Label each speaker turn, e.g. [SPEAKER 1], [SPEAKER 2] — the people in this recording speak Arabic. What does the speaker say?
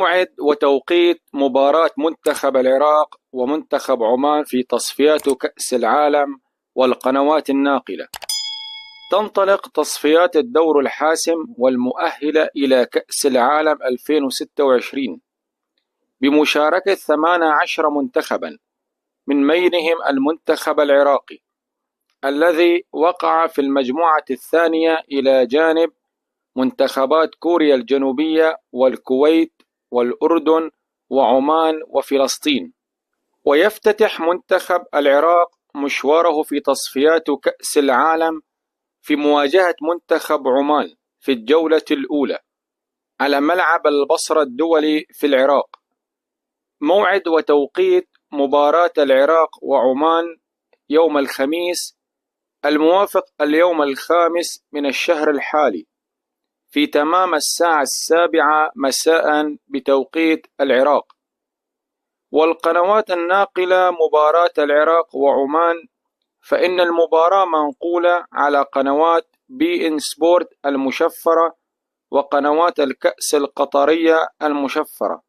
[SPEAKER 1] موعد وتوقيت مباراة منتخب العراق ومنتخب عمان في تصفيات كأس العالم والقنوات الناقلة. تنطلق تصفيات الدور الحاسم والمؤهلة إلى كأس العالم 2026 بمشاركة 18 منتخبا، من بينهم المنتخب العراقي الذي وقع في المجموعة الثانية إلى جانب منتخبات كوريا الجنوبية والكويت والأردن وعمان وفلسطين. ويفتتح منتخب العراق مشواره في تصفيات كأس العالم في مواجهة منتخب عمان في الجولة الأولى على ملعب البصرة الدولي في العراق. موعد وتوقيت مباراة العراق وعمان يوم الخميس الموافق اليوم 5 من الشهر الحالي في تمام الساعة 7 مساء بتوقيت العراق. والقنوات الناقلة مباراة العراق وعمان فإن المباراة منقولة على قنوات بي إن سبورت المشفرة وقنوات الكأس القطرية المشفرة.